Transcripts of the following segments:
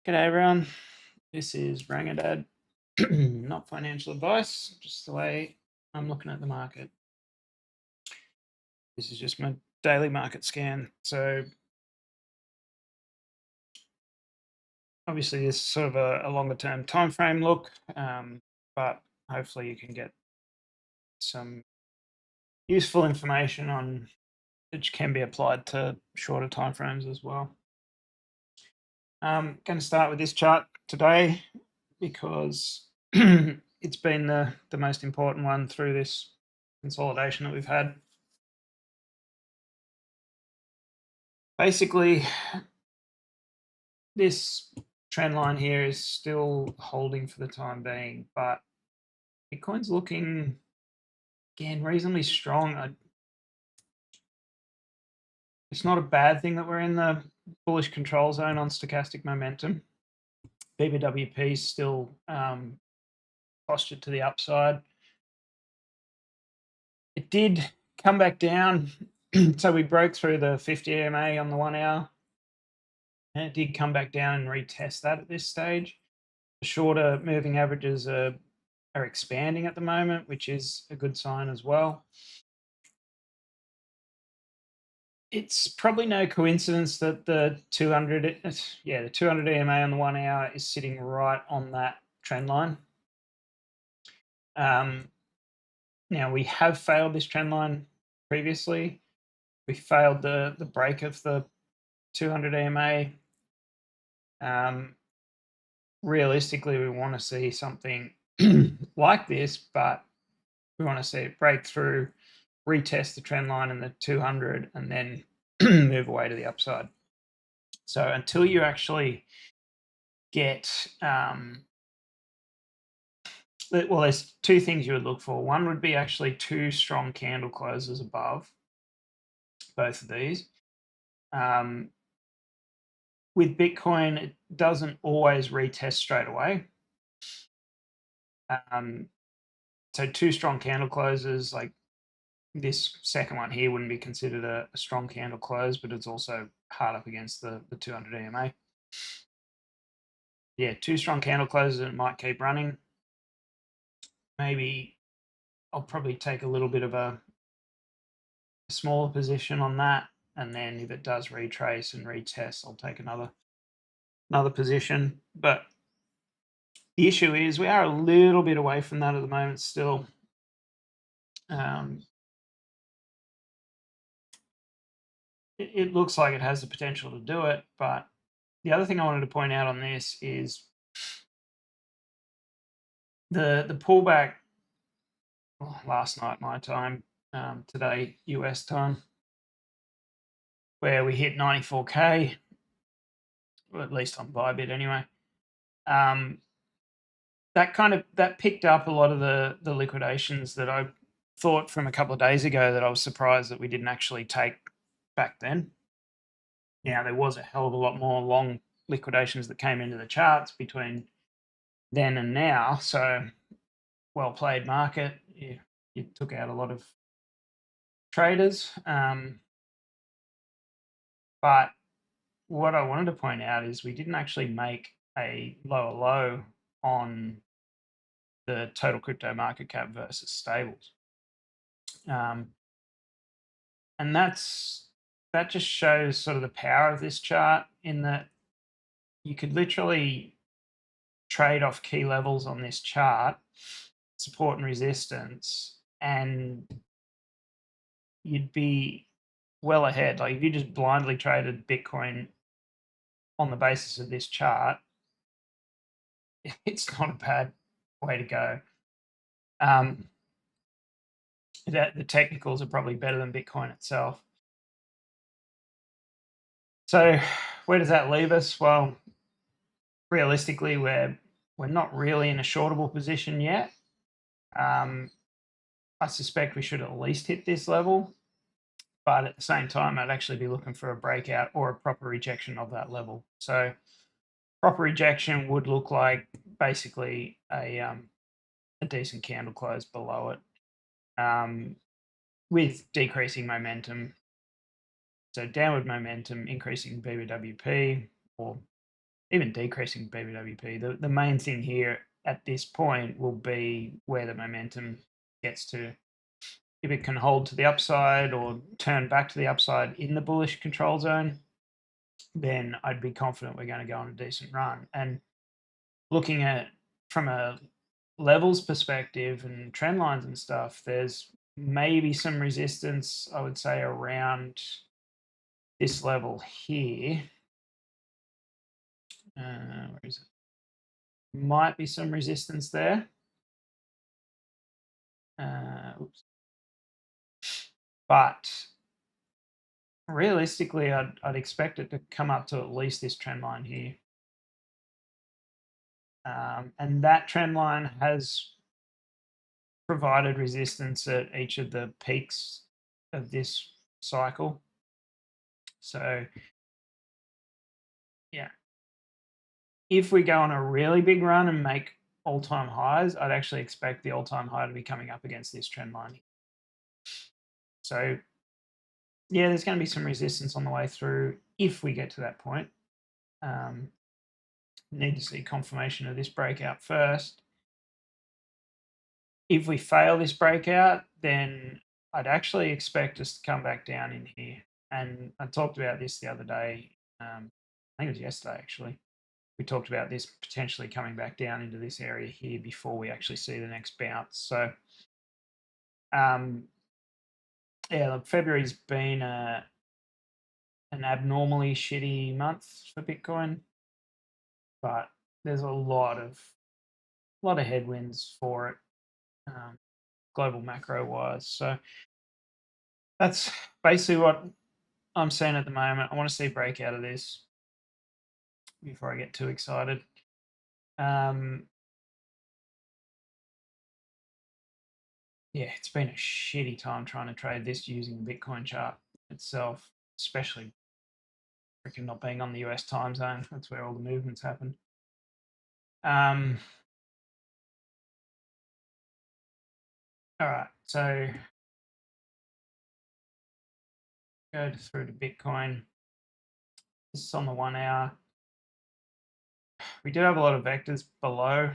G'day everyone, this is Rangadad. Not financial advice, just the way I'm looking at the market. This is just my daily market scan. So obviously this is sort of a longer term time frame look, but hopefully you can get some useful information on which can be applied to shorter time frames as well. I'm going to start with this chart today because it's been the most important one through this consolidation that we've had. Basically, this trend line here is still holding for the time being, but Bitcoin's looking, again, reasonably strong. It's not a bad thing that we're in the bullish control zone on stochastic momentum. BBWP is still postured to the upside. It did come back down. So we broke through the 50 EMA on the 1 hour. And it did come back down and retest that at this stage. The shorter moving averages are expanding at the moment, which is a good sign as well. It's probably no coincidence that the 200 EMA on the 1 hour is sitting right on that trend line. Now we have failed this trend line previously. We failed the break of the 200 EMA. Realistically, we want to see something like this, but we want to see it break through, retest the trend line in the 200, and then move away to the upside. So until you actually get, well, there's two things you would look for. One would be actually two strong candle closes above both of these. With Bitcoin, it doesn't always retest straight away. So two strong candle closes, like this second one here, wouldn't be considered a strong candle close, but it's also hard up against the 200 EMA. Yeah, two strong candle closes and it might keep running. Maybe I'll probably take a little bit of a smaller position on that, and then if it does retrace and retest, I'll take another position. But the issue is we are a little bit away from that at the moment still. It looks like it has the potential to do it, but the other thing I wanted to point out on this is the pullback last night my time, today US time, where we hit 94k, or at least on Bybit anyway. That picked up a lot of the liquidations that I thought from a couple of days ago that I was surprised that we didn't actually take back then. Now, there was a hell of a lot more long liquidations that came into the charts between then and now. So, well played market. You took out a lot of traders. But what I wanted to point out is we didn't actually make a lower low on the total crypto market cap versus stables. And that just shows sort of the power of this chart, in that you could literally trade off key levels on this chart, support and resistance, and you'd be well ahead. Like if you just blindly traded Bitcoin on the basis of this chart, it's not a bad way to go. The technicals are probably better than Bitcoin itself. So where does that leave us? Well, realistically, we're not really in a shortable position yet. I suspect we should at least hit this level, but at the same time, I'd actually be looking for a breakout or a proper rejection of that level. So proper rejection would look like basically a decent candle close below it, with decreasing momentum. So downward momentum, increasing BBWP, or even decreasing BBWP. The main thing here at this point will be where the momentum gets to. If it can hold to the upside or turn back to the upside in the bullish control zone, then I'd be confident we're going to go on a decent run. And looking at from a levels perspective and trend lines and stuff, there's maybe some resistance, I would say, around this level here. Where is it? Might be some resistance there. Oops. But realistically, I'd expect it to come up to at least this trend line here. And that trend line has provided resistance at each of the peaks of this cycle. So, yeah, if we go on a really big run and make all-time highs, I'd actually expect the all-time high to be coming up against this trend line. So, yeah, there's going to be some resistance on the way through if we get to that point. Need to see confirmation of this breakout first. If we fail this breakout, then I'd actually expect us to come back down in here. And I talked about this the other day. I think it was yesterday, actually. We talked about this potentially coming back down into this area here before we actually see the next bounce. So, yeah, look, February's been an abnormally shitty month for Bitcoin, but there's a lot of headwinds for it, global macro wise. So that's basically what I'm seeing at the moment. I want to see a break out of this before I get too excited. Yeah, it's been a shitty time trying to trade this using the Bitcoin chart itself, especially freaking not being on the US time zone. That's where all the movements happen. All right, so go through to Bitcoin. This is on the 1 hour. We do have a lot of vectors below.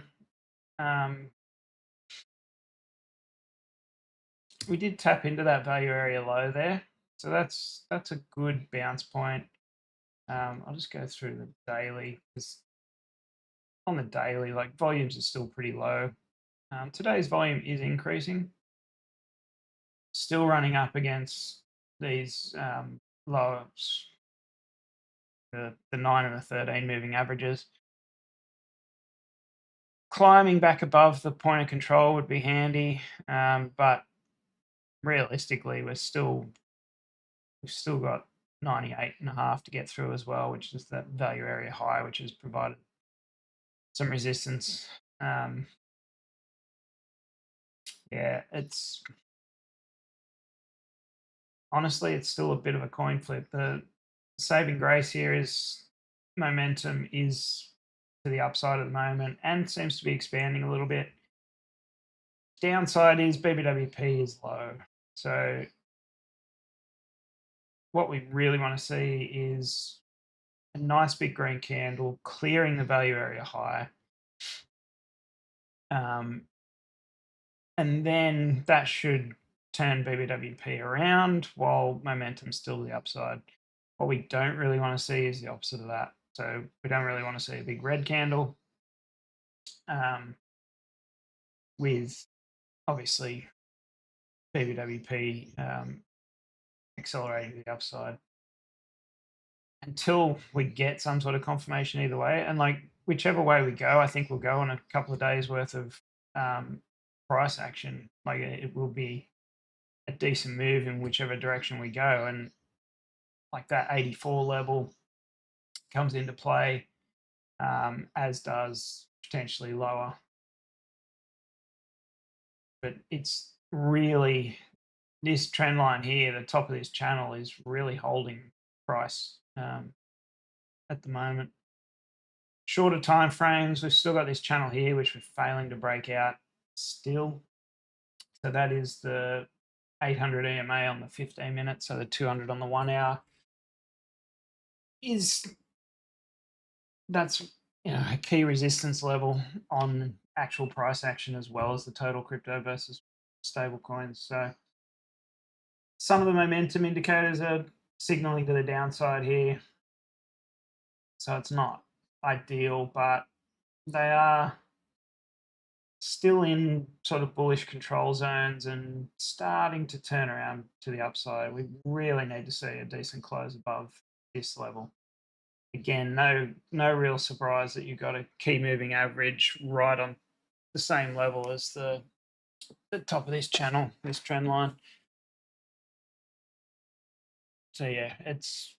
We did tap into that value area low there, so that's a good bounce point. I'll just go through the daily, because on the daily, like, volumes are still pretty low. Today's volume is increasing, still running up against these lows, the 9 and the 13 moving averages. Climbing back above the point of control would be handy, but realistically, we've still got 98.5 to get through as well, which is that value area high, which has provided some resistance. Yeah, it's honestly, it's still a bit of a coin flip. The saving grace here is momentum is to the upside at the moment and seems to be expanding a little bit. Downside is BBWP is low. So what we really want to see is a nice big green candle clearing the value area high. And then that should turn BBWP around while momentum's still the upside. What we don't really want to see is the opposite of that. So we don't really want to see a big red candle, with obviously BBWP accelerating to the upside until we get some sort of confirmation either way. And like whichever way we go, I think we'll go on a couple of days worth of price action. Like it will be a decent move in whichever direction we go. And like that 84 level comes into play, as does potentially lower. But it's really this trend line here, the top of this channel, is really holding price at the moment. Shorter time frames, we've still got this channel here, which we're failing to break out still. So that is the 800 EMA on the 15 minutes, so the 200 on the 1 hour is that's a key resistance level on actual price action as well as the total crypto versus stable coins. So some of the momentum indicators are signaling to the downside here. So it's not ideal, but they are still in sort of bullish control zones and starting to turn around to the upside. We really need to see a decent close above this level. Again, no real surprise that you've got a key moving average right on the same level as the top of this channel, this trend line. So yeah, it's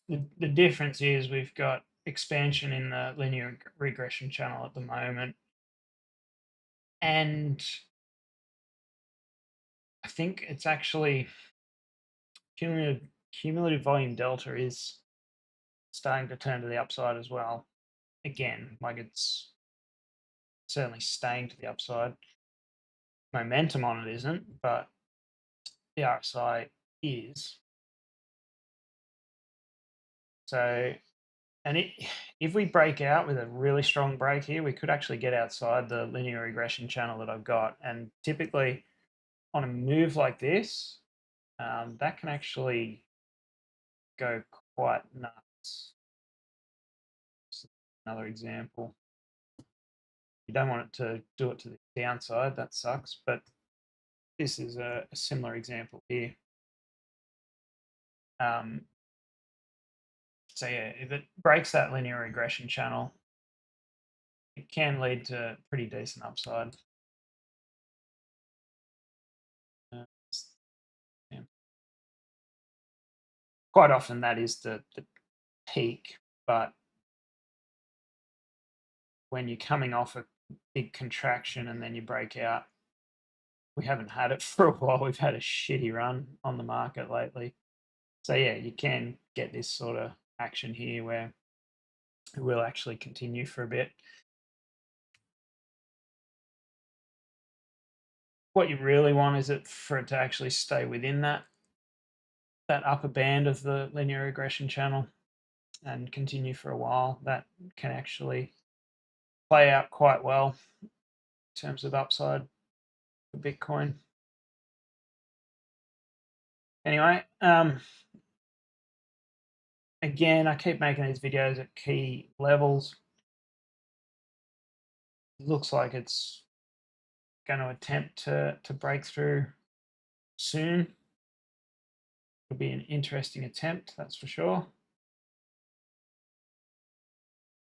the difference is we've got expansion in the linear regression channel at the moment, and I think it's actually cumulative volume delta is starting to turn to the upside as well. Again, like it's certainly staying to the upside. Momentum on it isn't, but the RSI is. So, and if we break out with a really strong break here, we could actually get outside the linear regression channel that I've got. And typically on a move like this, that can actually go quite nuts. Another example. You don't want it to do it to the downside, that sucks, but this is a similar example here. So yeah, if it breaks that linear regression channel, it can lead to pretty decent upside. Yeah. Quite often that is the peak, but when you're coming off a big contraction and then you break out, we haven't had it for a while. We've had a shitty run on the market lately. So yeah, you can get this sort of action here where it will actually continue for a bit. What you really want is it for it to actually stay within that upper band of the linear regression channel and continue for a while. That can actually play out quite well in terms of upside for Bitcoin. Anyway, again, I keep making these videos at key levels. It looks like it's going to attempt to break through soon. It'll be an interesting attempt, that's for sure.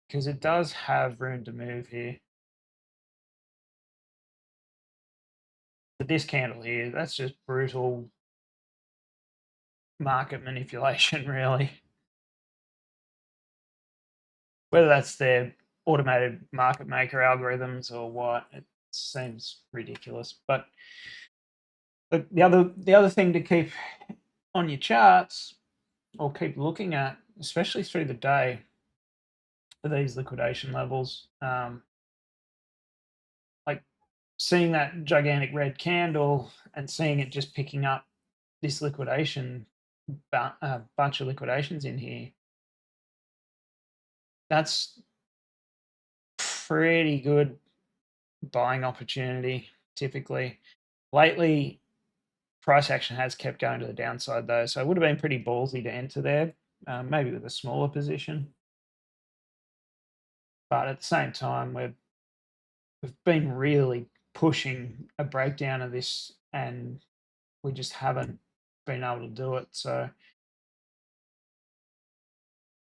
Because it does have room to move here. But this candle here, that's just brutal market manipulation, really. Whether that's their automated market maker algorithms or what, it seems ridiculous. But the other thing to keep on your charts or keep looking at, especially through the day, are these liquidation levels. Like seeing that gigantic red candle and seeing it just picking up this liquidation, bunch of liquidations in here. That's pretty good buying opportunity typically. Lately, price action has kept going to the downside though, so it would have been pretty ballsy to enter there, maybe with a smaller position. But at the same time, we've been really pushing a breakdown of this, and we just haven't been able to do it. So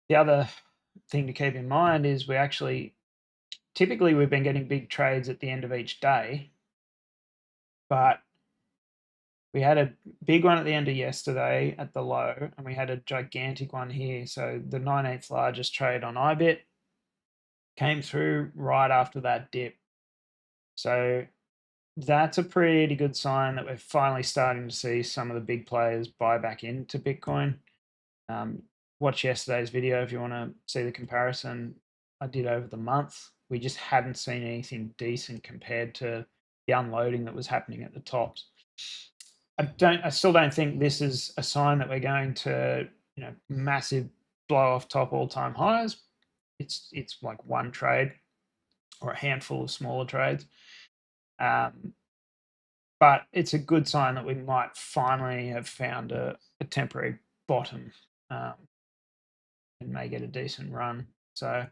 the other thing to keep in mind is we actually typically we've been getting big trades at the end of each day, but we had a big one at the end of yesterday at the low, and we had a gigantic one here. So the 19th largest trade on IBIT came through right after that dip. So that's a pretty good sign that we're finally starting to see some of the big players buy back into Bitcoin. Watch yesterday's video if you want to see the comparison I did over the month. We just hadn't seen anything decent compared to the unloading that was happening at the tops. I still don't think this is a sign that we're going to, massive blow off top all-time highs. It's like one trade or a handful of smaller trades. But it's a good sign that we might finally have found a temporary bottom and may get a decent run. So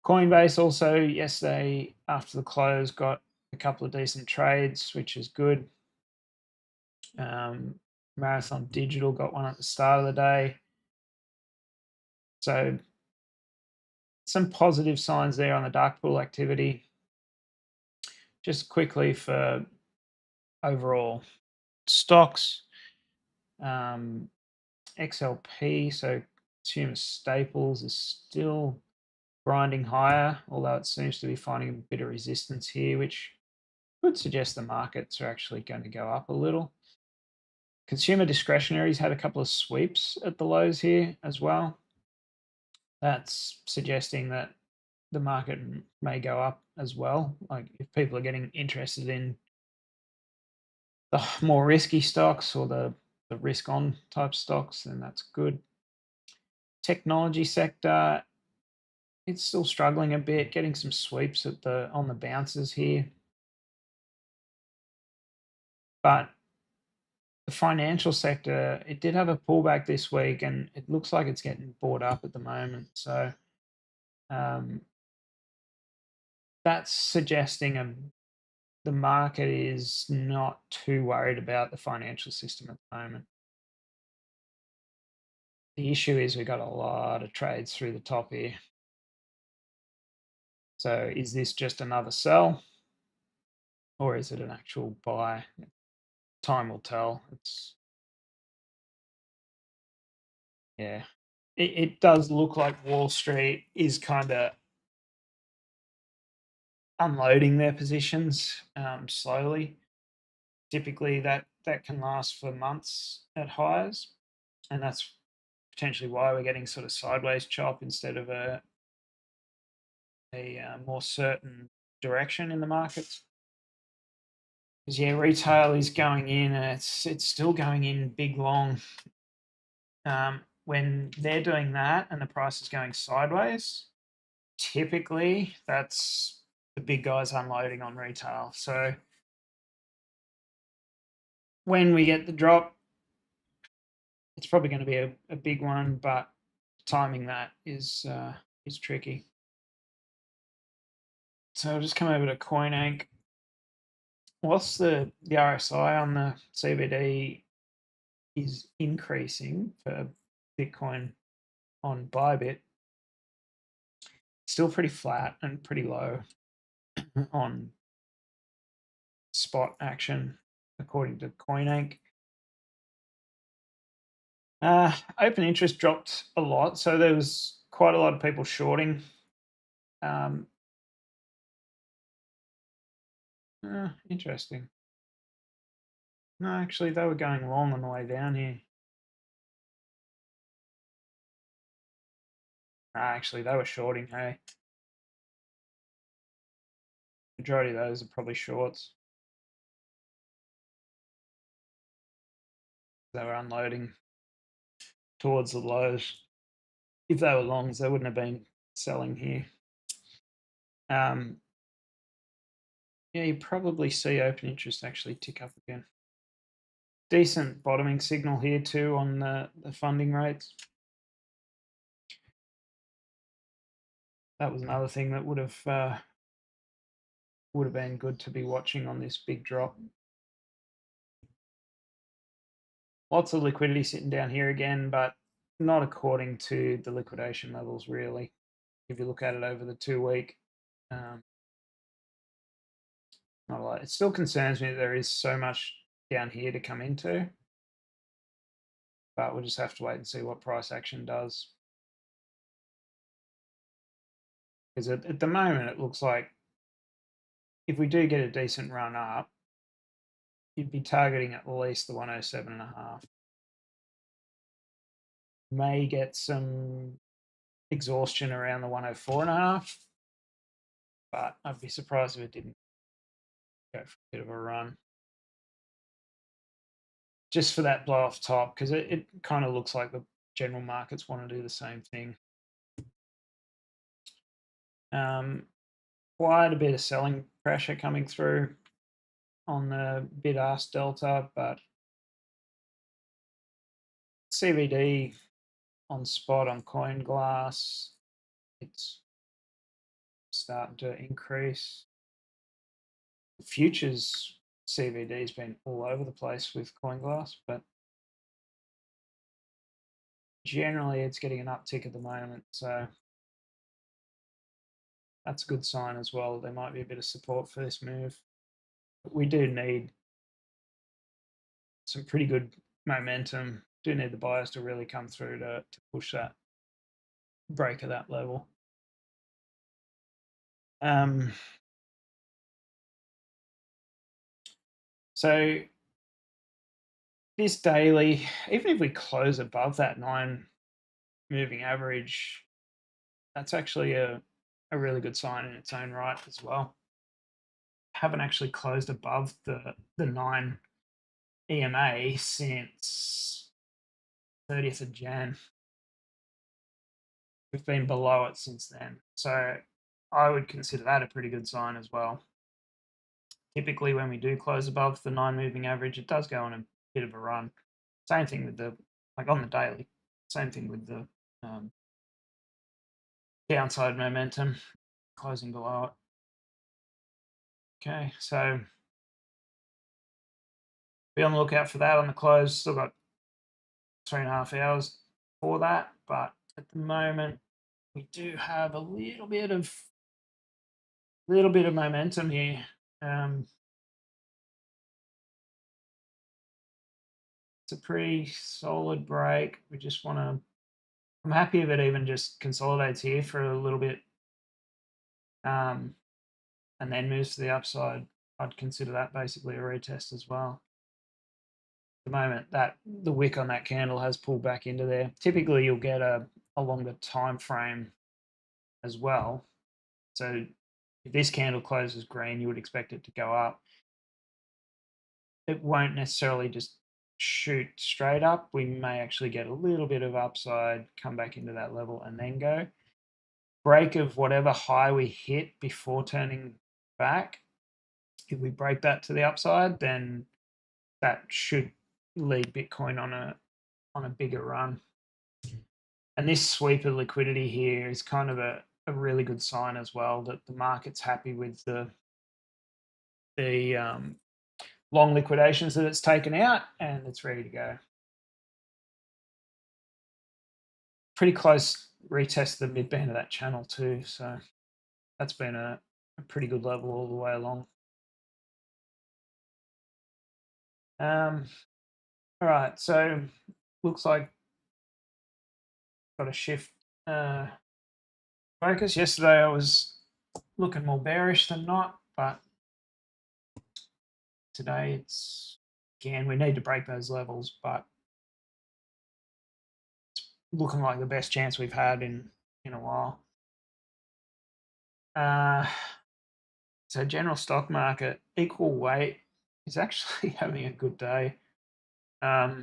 Coinbase also yesterday after the close got a couple of decent trades, which is good. Marathon Digital got one at the start of the day. So some positive signs there on the dark pool activity. Just quickly for overall stocks, XLP, so consumer staples, is still grinding higher, although it seems to be finding a bit of resistance here, which could suggest the markets are actually going to go up a little. Consumer discretionaries had a couple of sweeps at the lows here as well. That's suggesting that the market may go up as well. Like if people are getting interested in the more risky stocks or the risk on type stocks, then that's good. Technology sector, it's still struggling a bit, getting some sweeps at on the bounces here. But the financial sector, it did have a pullback this week and it looks like it's getting bought up at the moment. So that's suggesting the market is not too worried about the financial system at the moment. The issue is we've got a lot of trades through the top here. So is this just another sell or is it an actual buy? Time will tell. Yeah, it does look like Wall Street is kind of unloading their positions slowly. Typically that can last for months at highs, and that's potentially why we're getting sort of sideways chop instead of a more certain direction in the markets. Because yeah, retail is going in and it's still going in big long. When they're doing that and the price is going sideways, typically that's the big guys unloading on retail. So when we get the drop, it's probably going to be a big one, but timing that is tricky. So I'll just come over to CoinAnk. Whilst the RSI on the CBD is increasing for Bitcoin on Bybit, still pretty flat and pretty low on spot action, according to CoinAnk. Open interest dropped a lot, so there was quite a lot of people shorting. Interesting. No, actually, they were going long on the way down here. Actually, they were shorting, hey. Majority of those are probably shorts. They were unloading towards the lows. If they were longs, they wouldn't have been selling here. Yeah, you probably see open interest actually tick up again. Decent bottoming signal here too on the funding rates. That was another thing that would have been good to be watching on this big drop. Lots of liquidity sitting down here again, but not according to the liquidation levels really. If you look at it over the 2 week, not a lot. It still concerns me that there is so much down here to come into, but we'll just have to wait and see what price action does. Because at the moment, it looks like if we do get a decent run up, you'd be targeting at least the 107.5. May get some exhaustion around the 104.5, but I'd be surprised if it didn't go for a bit of a run. just for that blow off top, because it kind of looks like the general markets want to do the same thing. Quite a bit of selling pressure coming through on the bid-ask delta, but CVD on spot on coin glass, it's starting to increase. Futures CVD's been all over the place with coin glass, but generally it's getting an uptick at the moment, so that's a good sign as well. There might be a bit of support for this move. But we do need some pretty good momentum. Do need the buyers to really come through to push that break of that level. So this daily, even if we close above that 9 moving average, that's actually a really good sign in its own right as well. Haven't actually closed above the 9 EMA since 30th of Jan. We've been below it since then. So I would consider that a pretty good sign as well. Typically, when we do close above the 9 moving average, it does go on a bit of a run. Same thing with the, like on the daily, same thing with the downside momentum closing below it. Okay, so be on the lookout for that on the close. Still got 3.5 hours for that, but at the moment we do have a little bit of momentum here. It's a pretty solid break. We just want to. I'm happy if it even just consolidates here for a little bit, and then moves to the upside. I'd consider that basically a retest as well. At the moment, that the wick on that candle has pulled back into there. Typically, you'll get a longer time frame as well. So if this candle closes green, you would expect it to go up. It won't necessarily just shoot straight up. We may actually get a little bit of upside, come back into that level, and then go. Break of whatever high we hit before turning back. If we break that to the upside, then that should lead Bitcoin on a bigger run. And this sweep of liquidity here is kind of a really good sign as well that the market's happy with the long liquidations that it's taken out and it's ready to go. Pretty close retest the mid-band of that channel too, so that's been a pretty good level all the way along. All right, so looks like got a shift focus. Yesterday I was looking more bearish than not, but today it's, again, we need to break those levels, but it's looking like the best chance we've had in a while. So general stock market, equal weight is actually having a good day. I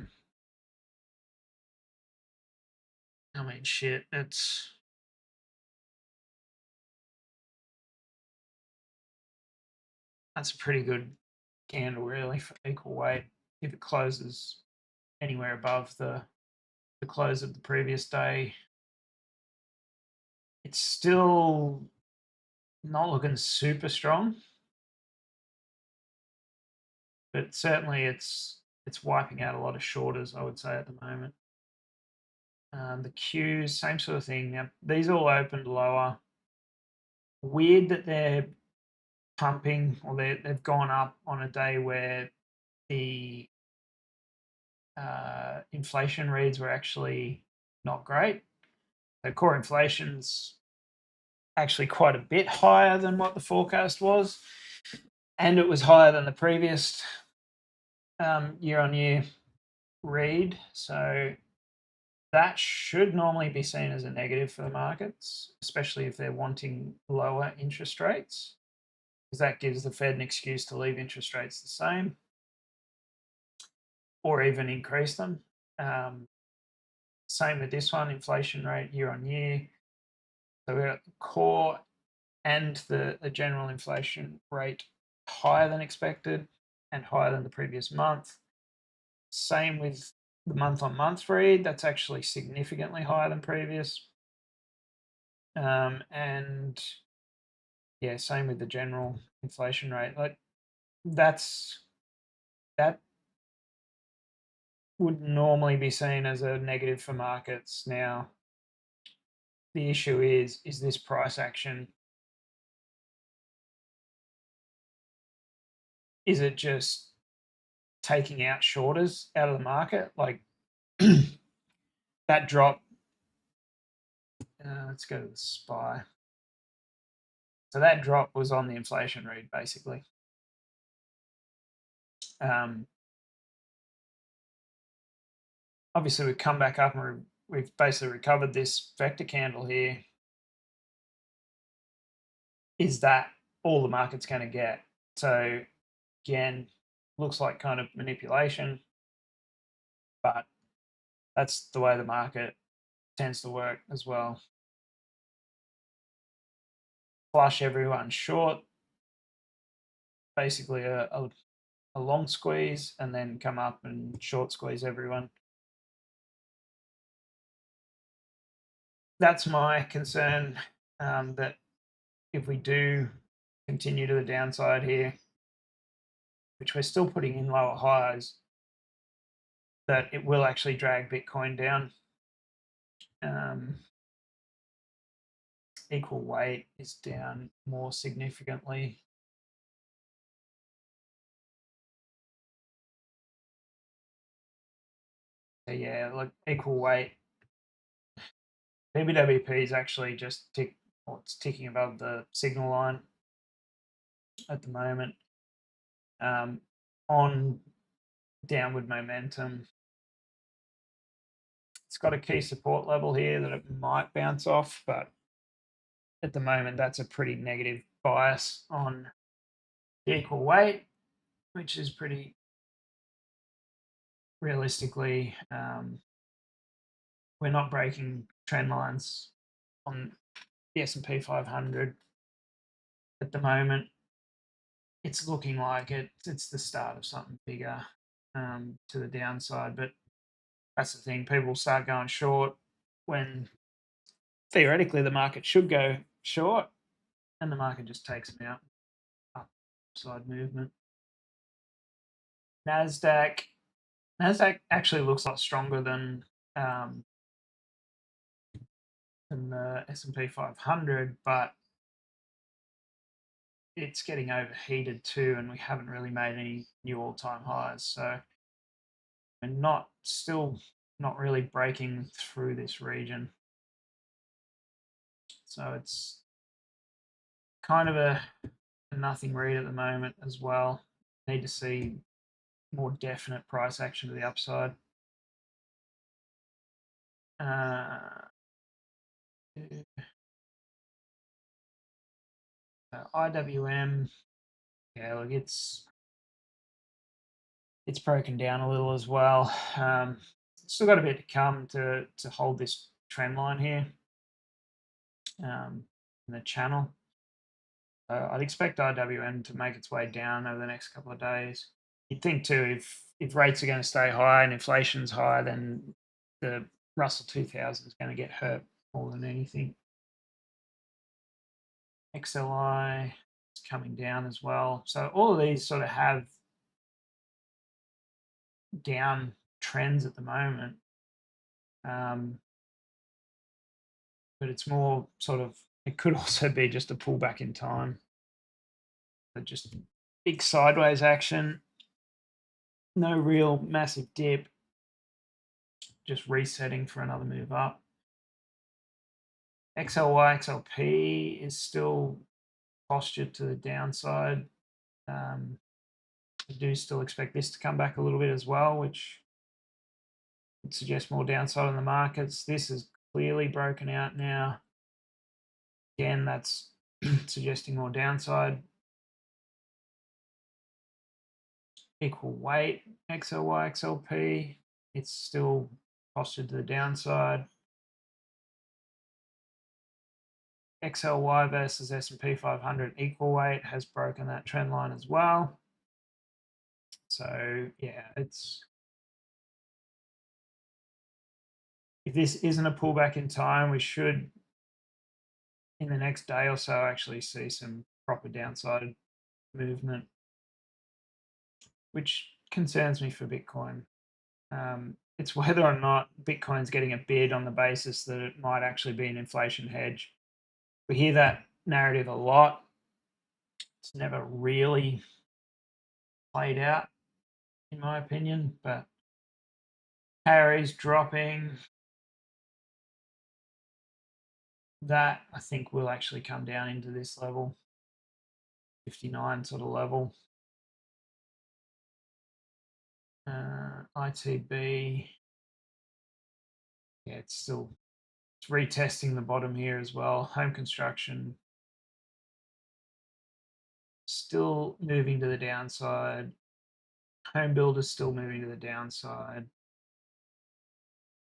mean, shit, that's a pretty good candle really for equal weight. If it closes anywhere above the close of the previous day, it's still not looking super strong, but certainly it's wiping out a lot of shorters, I would say, at the moment. The Qs, same sort of thing. Now, these all opened lower. Weird that they're pumping or they've gone up on a day where the inflation reads were actually not great. So core inflation's actually quite a bit higher than what the forecast was, and it was higher than the previous year-on-year read. So that should normally be seen as a negative for the markets, especially if they're wanting lower interest rates, because that gives the Fed an excuse to leave interest rates the same. or even increase them. Same with this one, inflation rate year on year. So we've got the core and the general inflation rate higher than expected and higher than the previous month. Same with the month on month read, that's actually significantly higher than previous. And yeah, same with the general inflation rate. Like that would normally be seen as a negative for markets. Now, the issue is this price action, is it just taking out shorters out of the market? Like that drop, let's go to the SPY. So that drop was on the inflation read, basically. Obviously, we've come back up and we've basically recovered this vector candle here. Is that all the market's going to get? So again, looks like kind of manipulation, but that's the way the market tends to work as well. Flush everyone short, basically a long squeeze, and then come up and short squeeze everyone. That's my concern, that if we do continue to the downside here, which we're still putting in lower highs, that it will actually drag Bitcoin down. Equal weight is down more significantly. So yeah, like equal weight, BBWP is actually just it's ticking above the signal line at the moment, on downward momentum. It's got a key support level here that it might bounce off, but at the moment that's a pretty negative bias on the equal weight, which is pretty realistically, we're not breaking trend lines on the S&P 500 at the moment. It's looking like it's the start of something bigger, to the downside, but that's the thing. People start going short when theoretically the market should go short, and the market just takes them out. Upside movement. Nasdaq actually looks a lot stronger than the S&P 500, but it's getting overheated too, and we haven't really made any new all-time highs. So we're still not really breaking through this region. So it's kind of a nothing read at the moment as well. Need to see more definite price action to the upside. IWM, yeah, look, it's broken down a little as well. Still got a bit to come to hold this trend line here, in the channel. I'd expect IWM to make its way down over the next couple of days. You'd think too, if rates are going to stay high and inflation's high, then the Russell 2000 is going to get hurt more than anything. XLI is coming down as well. So all of these sort of have down trends at the moment. But it's more sort of, it could also be just a pullback in time. But just big sideways action, no real massive dip, just resetting for another move up. XLY, XLP is still postured to the downside. I do still expect this to come back a little bit as well, which would suggest more downside in the markets. This is clearly broken out now. Again, that's suggesting more downside. equal weight, XLY, XLP. It's still postured to the downside. XLY versus S&P 500 equal weight has broken that trend line as well. So yeah, if this isn't a pullback in time, we should in the next day or so actually see some proper downside movement, which concerns me for Bitcoin. It's whether or not Bitcoin's getting a bid on the basis that it might actually be an inflation hedge. We hear that narrative a lot. It's never really played out, in my opinion, but Harry's dropping. That I think will actually come down into this level, 59 sort of level. ITB, yeah, it's retesting the bottom here as well. Home construction still moving to the downside. Home builders still moving to the downside.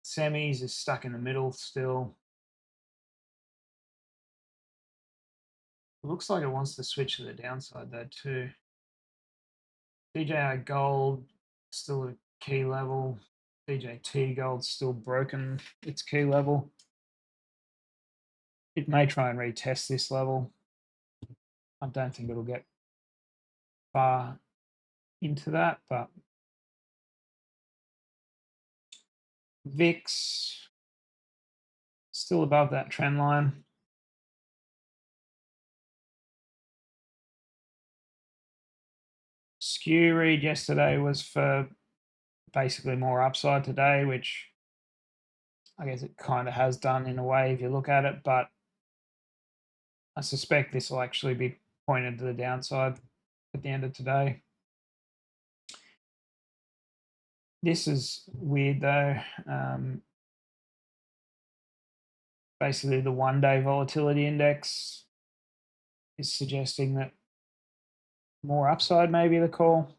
Semis is stuck in the middle still. It looks like it wants to switch to the downside though too. DJI Gold still a key level. DJT Gold still broken its key level. It may try and retest this level. I don't think it'll get far into that, but VIX still above that trend line. Skew read yesterday was for basically more upside today, which I guess it kind of has done in a way if you look at it, but I suspect this will actually be pointed to the downside at the end of today. This is weird though. Basically, the one-day volatility index is suggesting that more upside may be the call.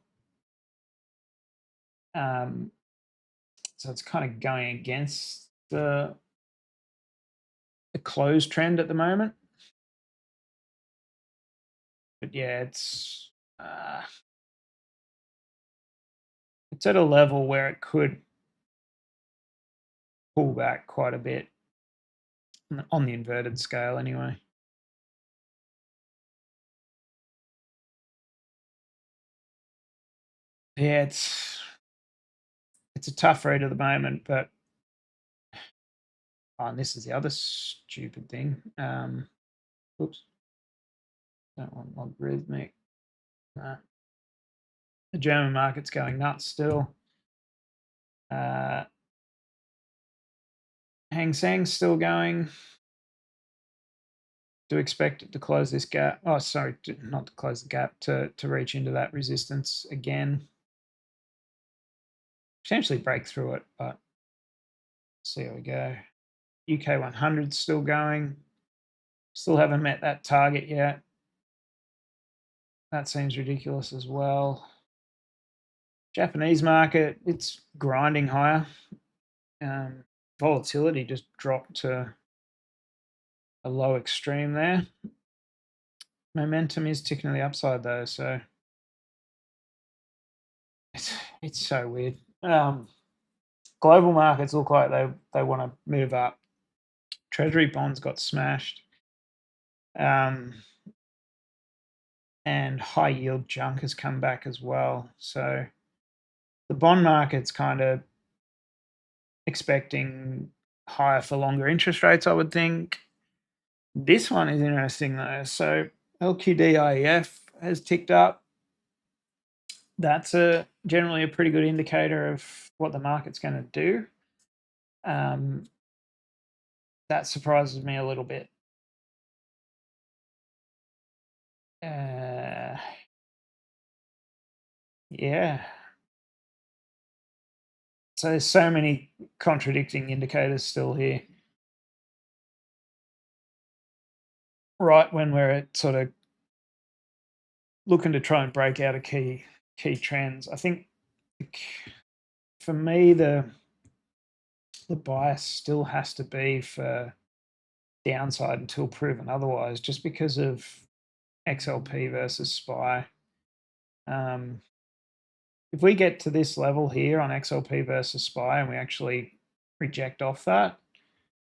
So it's kind of going against the closed trend at the moment. But yeah, it's at a level where it could pull back quite a bit on the inverted scale anyway. Yeah, it's a tough read at the moment, but and this is the other stupid thing. Oops, don't want logarithmic. The German market's going nuts still. Hang Seng's still going. Do expect it to close this gap. Oh, sorry, not to close the gap, to reach into that resistance again. Potentially break through it, but see how we go. UK 100 still going. Still haven't met that target yet. That seems ridiculous as well. Japanese market, it's grinding higher. Volatility just dropped to a low extreme there. Momentum is ticking to the upside though, so it's so weird. Global markets look like they want to move up. Treasury bonds got smashed. And high yield junk has come back as well. So the bond market's kind of expecting higher for longer interest rates, I would think. This one is interesting though. So LQDIF has ticked up. That's generally a pretty good indicator of what the market's going to do. That surprises me a little bit. Yeah. So there's so many contradicting indicators still here. Right when we're at sort of looking to try and break out a key key trends. I think for me, the bias still has to be for downside until proven otherwise, just because of XLP versus SPY. If we get to this level here on XLP versus SPY and we actually reject off that,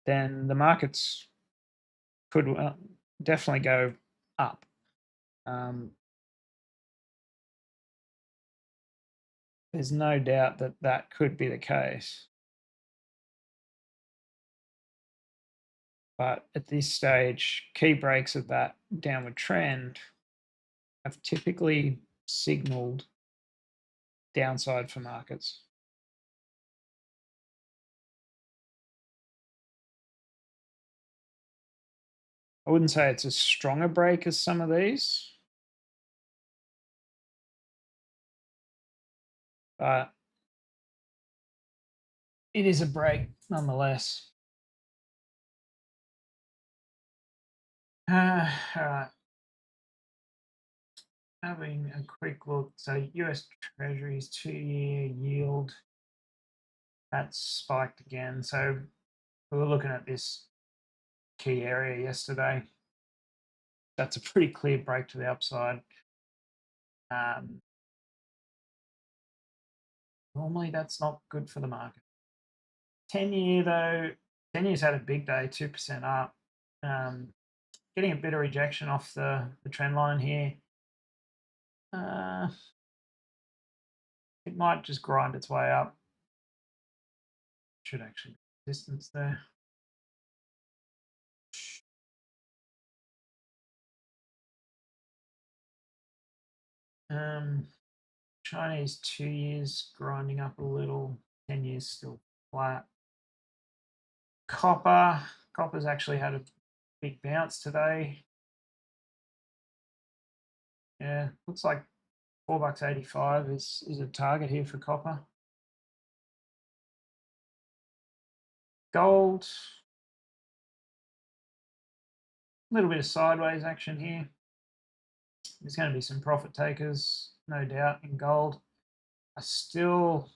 then the markets could definitely go up. There's no doubt that that could be the case. But at this stage, key breaks of that downward trend have typically signaled downside for markets. I wouldn't say it's as strong a break as some of these, but it is a break nonetheless. All right. Having a quick look. So US Treasuries 2-year yield, that's spiked again. So we were looking at this key area yesterday. That's a pretty clear break to the upside. Normally that's not good for the market. 10-year though, 10 years had a big day, 2% up. Getting a bit of rejection off the trend line here. It might just grind its way up. Should actually be resistance there. Chinese 2 years grinding up a little, 10 years still flat. Copper's actually had a big bounce today. Yeah, looks like $4.85 is a target here for copper. Gold, a little bit of sideways action here. There's going to be some profit takers, no doubt, in gold. I still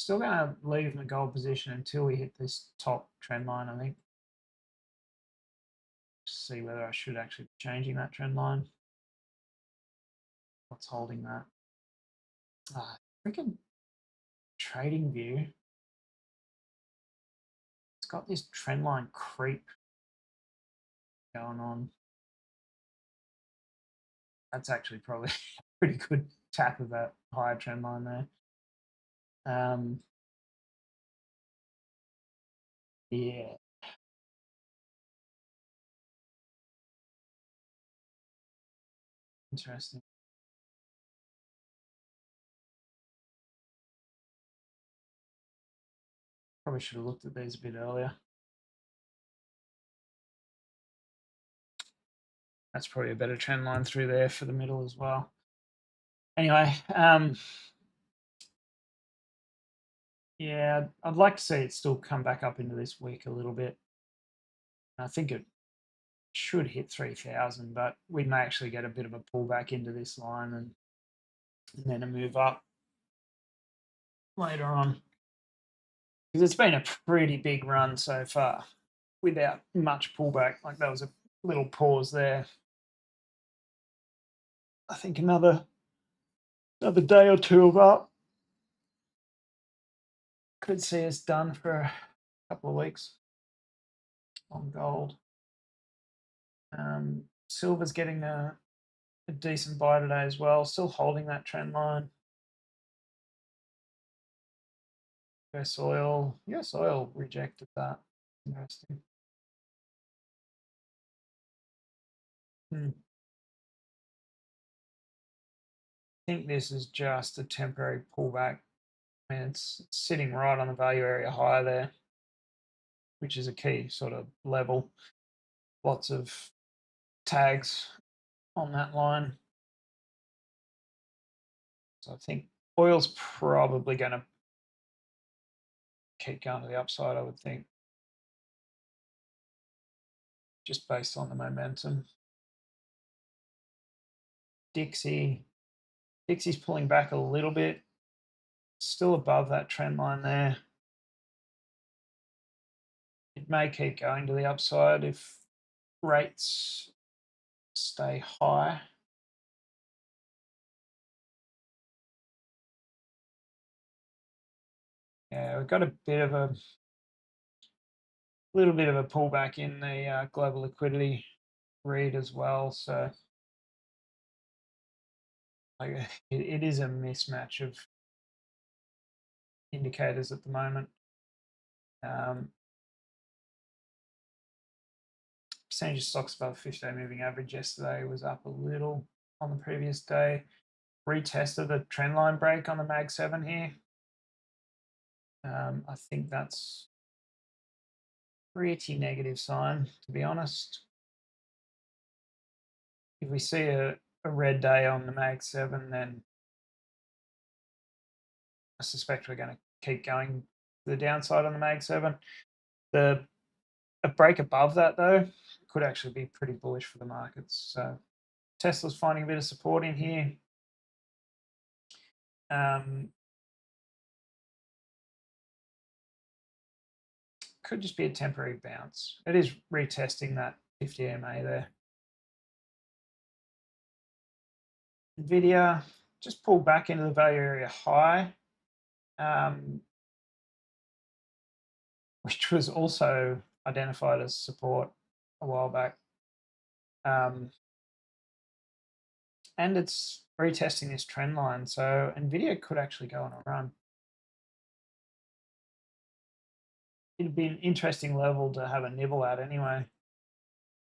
going to leave my gold position until we hit this top trend line, I think. See whether I should actually be changing that trend line. What's holding that? Freaking trading view. It's got this trend line creep going on. That's actually probably a pretty good tap of that higher trend line there. Yeah. Interesting. Probably should have looked at these a bit earlier. That's probably a better trend line through there for the middle as well. Anyway, yeah, I'd like to see it still come back up into this week a little bit. I think it should hit 3,000, but we may actually get a bit of a pullback into this line and then a move up later on. Because it's been a pretty big run so far without much pullback. Like that was a little pause there. I think another day or two of up could see us done for a couple of weeks on gold. Silver's getting a decent buy today as well, still holding that trend line. US oil rejected that. Interesting. I think this is just a temporary pullback. I mean, it's sitting right on the value area high there, which is a key sort of level. Lots of tags on that line. So I think oil's probably going to keep going to the upside, I would think, just based on the momentum. Dixie, Dixie's pulling back a little bit, still above that trend line there. It may keep going to the upside if rates stay high. Yeah, we've got a little bit of a pullback in the global liquidity read as well. So like, it is a mismatch of indicators at the moment. Percentage of stocks above the 50-day moving average yesterday was up a little on the previous day. Retested a trend line break on the Mag 7 here. I think that's pretty negative sign, to be honest. If we see a red day on the Mag 7, then I suspect we're going to keep going to the downside on the Mag 7. A break above that, though, could actually be pretty bullish for the markets. So Tesla's finding a bit of support in here. Could just be a temporary bounce. It is retesting that 50 EMA there. Nvidia just pulled back into the value area high, which was also identified as support a while back. And it's retesting this trend line. So Nvidia could actually go on a run. It'd be an interesting level to have a nibble at anyway,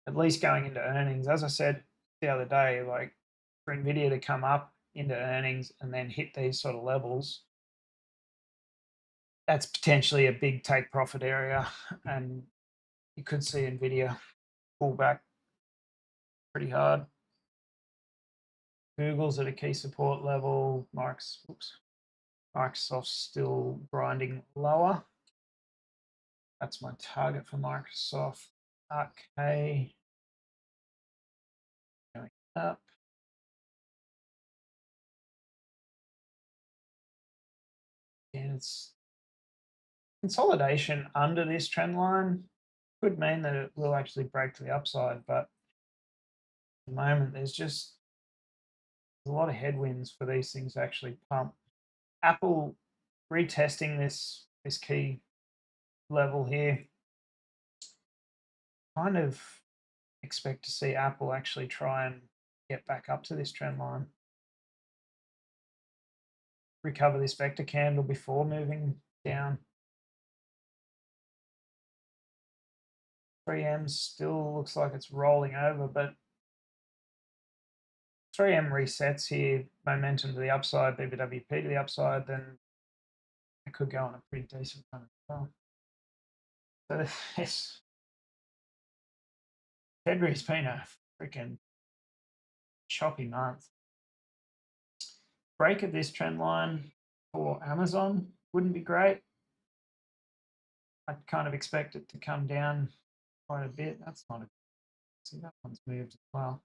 at least going into earnings. As I said the other day, like for Nvidia to come up into earnings and then hit these sort of levels, that's potentially a big take profit area, and you could see Nvidia pull back pretty hard. Google's at a key support level. Microsoft's still grinding lower. That's my target for Microsoft. RK going up. And it's consolidation under this trend line could mean that it will actually break to the upside, but at the moment there's a lot of headwinds for these things to actually pump. Apple retesting this key level here. Kind of expect to see Apple actually try and get back up to this trend line. Recover this vector candle before moving down. 3M still looks like it's rolling over, but 3M resets here, momentum to the upside, BBWP to the upside, then it could go on a pretty decent run as well. So this February's been a freaking choppy month. Break of this trend line for Amazon wouldn't be great. I'd kind of expect it to come down quite a bit. That's not a see, that one's moved as well.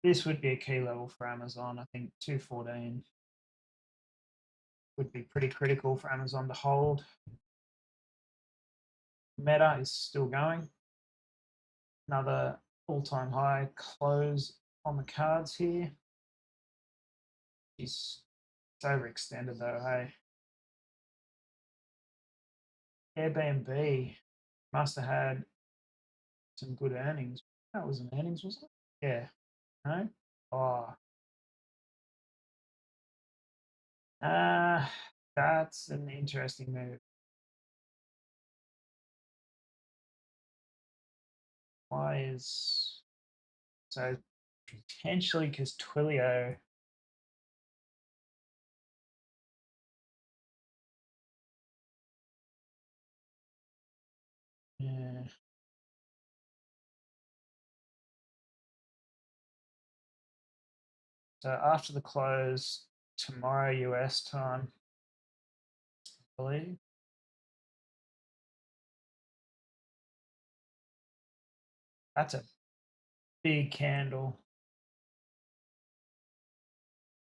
This would be a key level for Amazon. I think 214 would be pretty critical for Amazon to hold. Meta is still going. Another all-time high close on the cards here. It's overextended though, hey. Airbnb must have had some good earnings. That was an earnings, was it? Yeah. No? Oh. That's an interesting move. Why is so potentially because Twilio yeah. So after the close tomorrow US time, I believe. That's a big candle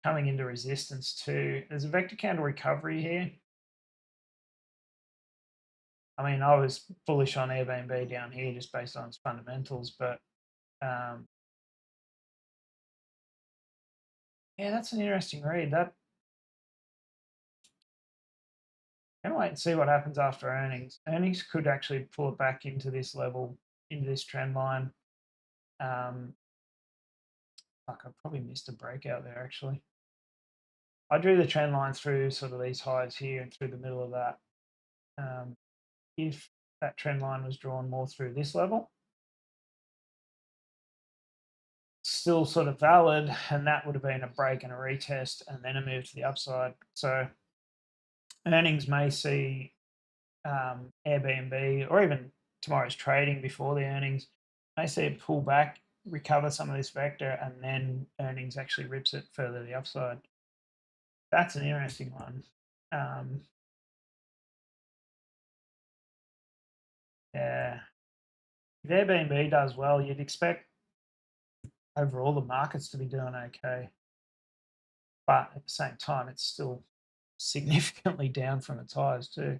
coming into resistance too. There's a vector candle recovery here. I mean, I was bullish on Airbnb down here just based on its fundamentals, but yeah, that's an interesting read. That gonna wait and see what happens after earnings. Earnings could actually pull it back into this level, into this trend line. Fuck, I probably missed a breakout there actually. I drew the trend line through sort of these highs here and through the middle of that. If that trend line was drawn more through this level, still sort of valid, and that would have been a break and a retest and then a move to the upside. So earnings may see Airbnb or even tomorrow's trading before the earnings may see it pull back, recover some of this vector, and then earnings actually rips it further to the upside. That's an interesting one. Yeah, if Airbnb does well, you'd expect overall the markets to be doing okay, but at the same time, it's still significantly down from its highs too.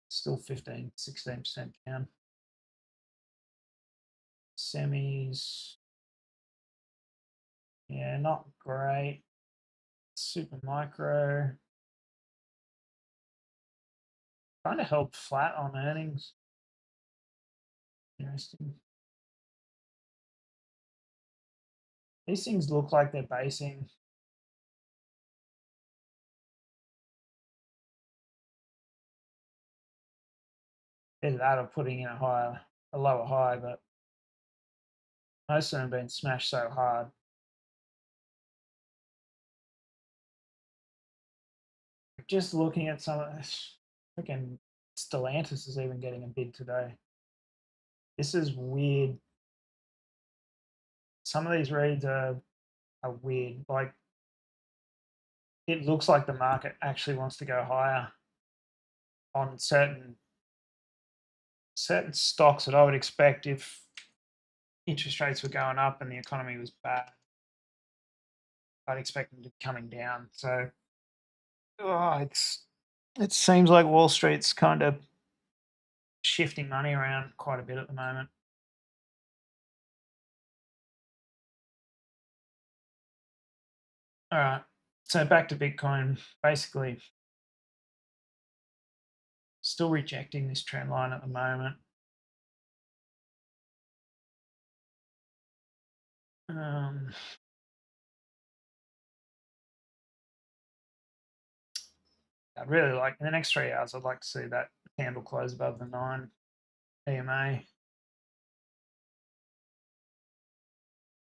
Still 15, 16% down. Semis, yeah, not great. Super micro kind of held flat on earnings. Interesting. These things look like they're basing. Either that or putting in a lower high, but most of them have been smashed so hard. Just looking at some of this, freaking Stellantis is even getting a bid today. This is weird. Some of these reads are weird. Like, it looks like the market actually wants to go higher on certain stocks that I would expect if interest rates were going up and the economy was bad. I'd expect them to be coming down. So it seems like Wall Street's kind of shifting money around quite a bit at the moment. All right. So back to Bitcoin. Basically, still rejecting this trend line at the moment. I'd really like in the next 3 hours. I'd like to see that candle close above the 9 EMA.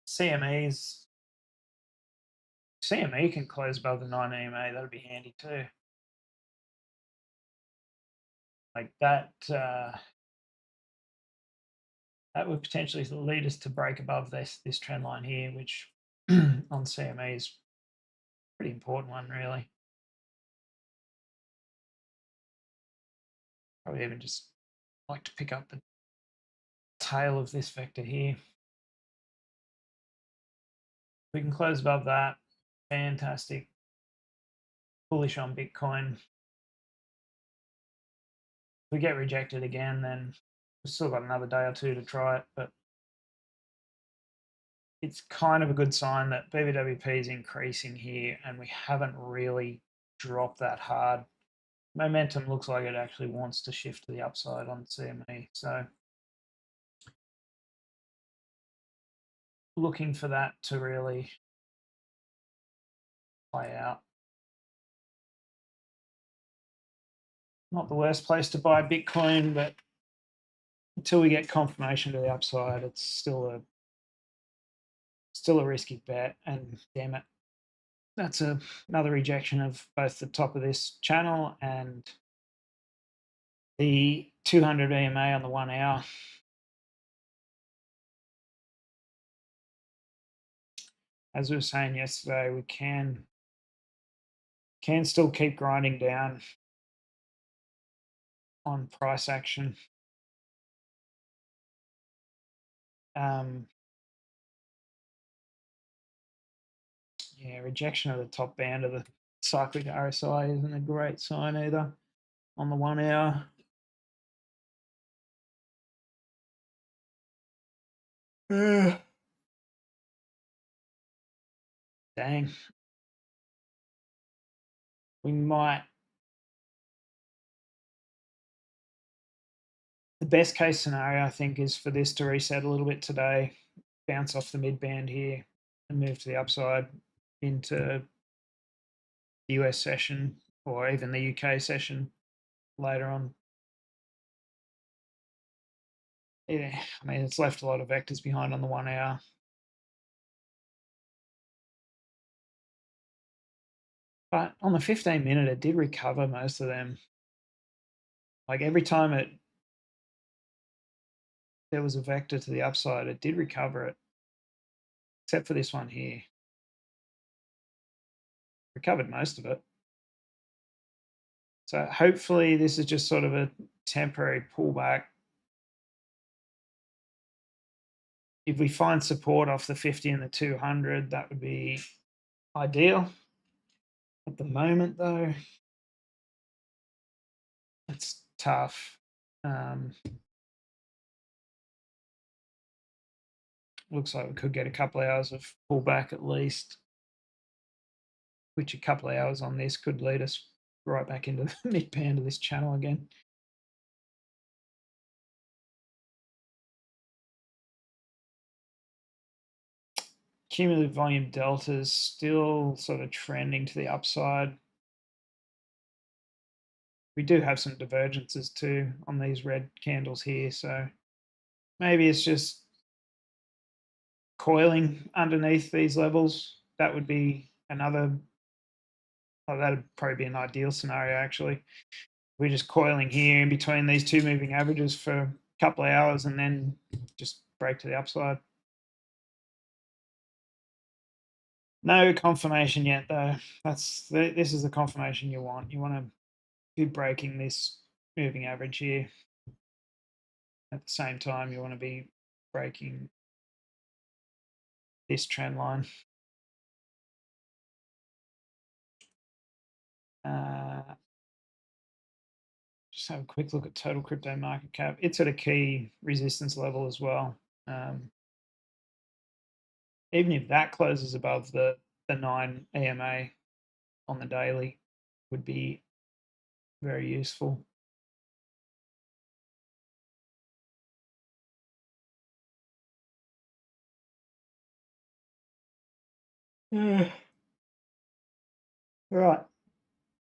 CMEs. CME can close above the 9 EMA. That'd be handy too. Like that. That would potentially lead us to break above this trend line here, which on CME is a pretty important one, really. Probably even just like to pick up the tail of this vector here. We can close above that. Fantastic. Bullish on Bitcoin. If we get rejected again, then we've still got another day or two to try it, but it's kind of a good sign that BBWP is increasing here and we haven't really dropped that hard. Momentum looks like it actually wants to shift to the upside on CME. So looking for that to really play out. Not the worst place to buy Bitcoin, but until we get confirmation to the upside, it's still a risky bet. And damn it, that's another rejection of both the top of this channel and the 200 EMA on the 1 hour. As we were saying yesterday, we can still keep grinding down on price action. Yeah, rejection of the top band of the cyclic RSI isn't a great sign either on the 1 hour. Dang. We might. The best case scenario, I think, is for this to reset a little bit today, bounce off the mid band here, and move to the upside into the US session or even the UK session later on. Yeah, I mean, it's left a lot of vectors behind on the 1 hour. But on the 15-minute, it did recover most of them. Like every time there was a vector to the upside, it did recover it, except for this one here. Recovered most of it. So hopefully this is just sort of a temporary pullback. If we find support off the 50 and the 200, that would be ideal. At the moment, though, it's tough. Looks like we could get a couple of hours of pullback at least, which a couple of hours on this could lead us right back into the mid band of this channel again. Cumulative volume deltas still sort of trending to the upside. We do have some divergences too on these red candles here, so maybe it's just coiling underneath these levels. That would be another, that'd probably be an ideal scenario actually. We're just coiling here in between these two moving averages for a couple of hours and then just break to the upside. No confirmation yet, though. This is the confirmation you want. You want to be breaking this moving average here. At the same time, you want to be breaking this trend line. Just have a quick look at total crypto market cap. It's at a key resistance level as well. Even if that closes above the 9 EMA on the daily, would be very useful. All right,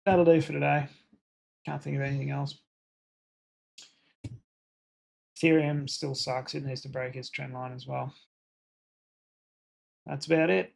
that'll do for today. Can't think of anything else. Ethereum still sucks. It needs to break its trend line as well. That's about it.